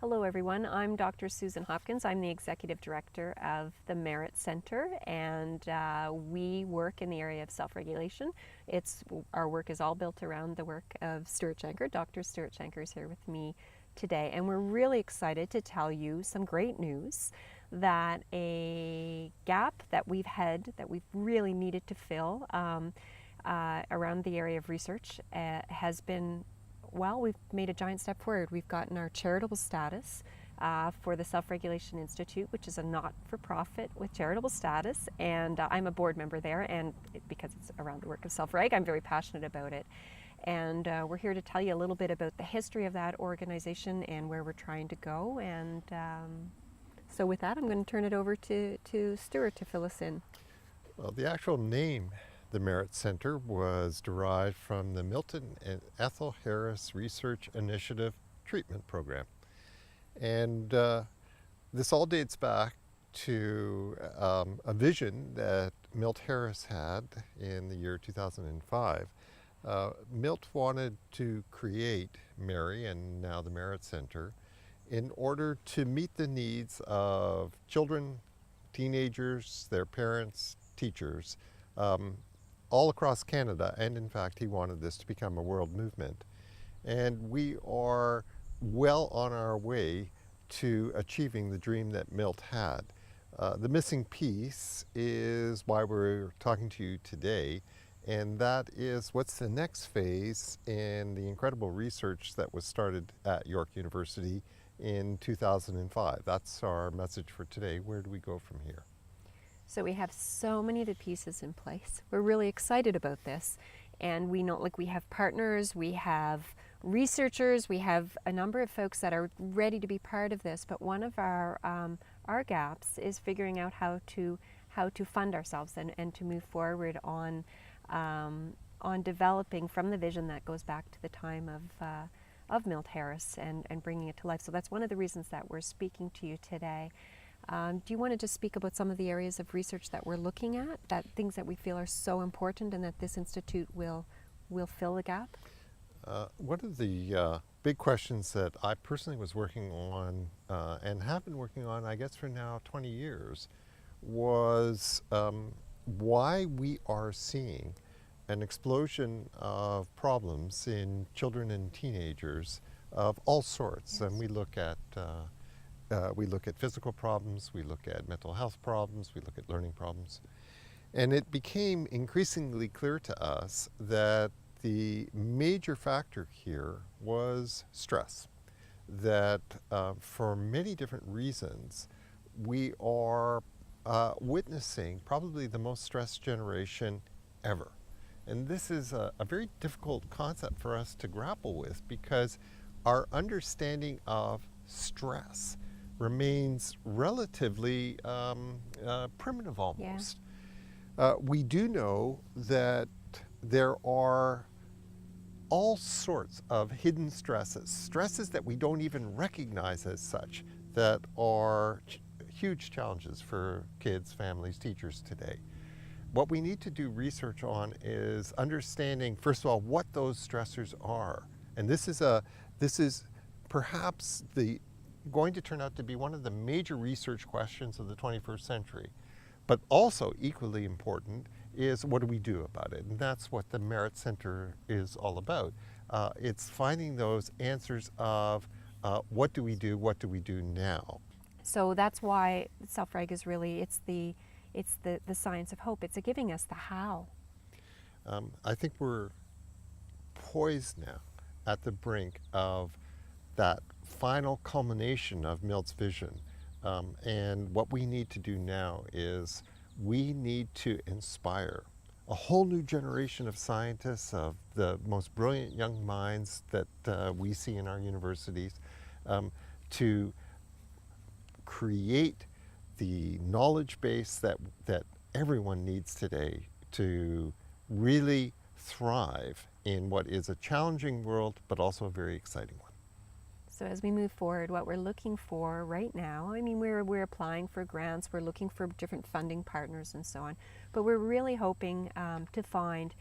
Hello everyone, I'm Dr. Susan Hopkins. I'm the Executive Director of the Merit Center, and we work in the area of self-regulation. Our work is all built around the work of Stuart Shanker. Dr. Stuart Shanker is here with me today, and we're really excited to tell you some great news that a gap that we've really needed to fill around the area of research has been, well, we've made a giant step forward. We've gotten our charitable status for the Self-Regulation Institute, which is a not-for-profit with charitable status, and I'm a board member there, and because it's around the work of Self-Reg, I'm very passionate about it. And we're here to tell you a little bit about the history of that organization and where we're trying to go. And so with that, I'm going to turn it over to Stuart to fill us in. Well, the actual name, the Merit Center, was derived from the Milton and Ethel Harris Research Initiative Treatment Program. And this all dates back to a vision that Milt Harris had in the year 2005. Milt wanted to create Mary, and now the Merit Center, in order to meet the needs of children, teenagers, their parents, teachers, all across Canada, and in fact he wanted this to become a world movement. And we are well on our way to achieving the dream that Milt had. The missing piece is why we're talking to you today, and that is what's the next phase in the incredible research that was started at York University in 2005. That's our message for today. Where do we go from here? So we have so many of the pieces in place. We're really excited about this, and we know, like, we have partners, we have researchers, we have a number of folks that are ready to be part of this. But one of our gaps is figuring out how to fund ourselves and to move forward on developing from the vision that goes back to the time of Milt Harris and bringing it to life. So that's one of the reasons that we're speaking to you today. Do you want to just speak about some of the areas of research that we're looking at, that things that we feel are so important and that this institute will fill the gap? One of the big questions that I personally was working on and have been working on, I guess, for now 20 years, was why we are seeing an explosion of problems in children and teenagers of all sorts. Yes. And we look at physical problems, we look at mental health problems, we look at learning problems. And it became increasingly clear to us that the major factor here was stress. That for many different reasons, we are witnessing probably the most stressed generation ever. And this is a very difficult concept for us to grapple with, because our understanding of stress remains relatively primitive almost. Yeah. We do know that there are all sorts of hidden stresses that we don't even recognize as such, that are huge challenges for kids, families, teachers today. What we need to do research on is understanding, first of all, what those stressors are. And this is perhaps going to turn out to be one of the major research questions of the 21st century. But also equally important is, what do we do about it? And that's what the Merit Center is all about. It's finding those answers of what do we do now? So that's why Self-Reg is really, it's the science of hope. It's giving us the how. I think we're poised now at the brink of that final culmination of Milt's vision. And what we need to do now is we need to inspire a whole new generation of scientists, of the most brilliant young minds that we see in our universities, to create the knowledge base that everyone needs today to really thrive in what is a challenging world, but also a very exciting one. So as we move forward, what we're looking for right now, I mean, we're applying for grants, we're looking for different funding partners and so on, but we're really hoping to find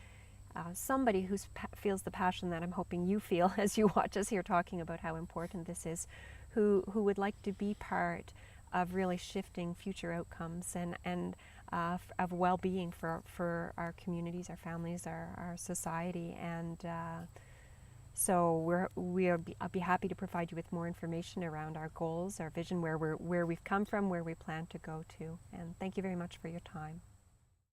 somebody who feels the passion that I'm hoping you feel as you watch us here talking about how important this is, who would like to be part of really shifting future outcomes and of well-being for our communities, our families, our society. And so I'll be happy to provide you with more information around our goals, our vision, where we've come from, where we plan to go to. And thank you very much for your time.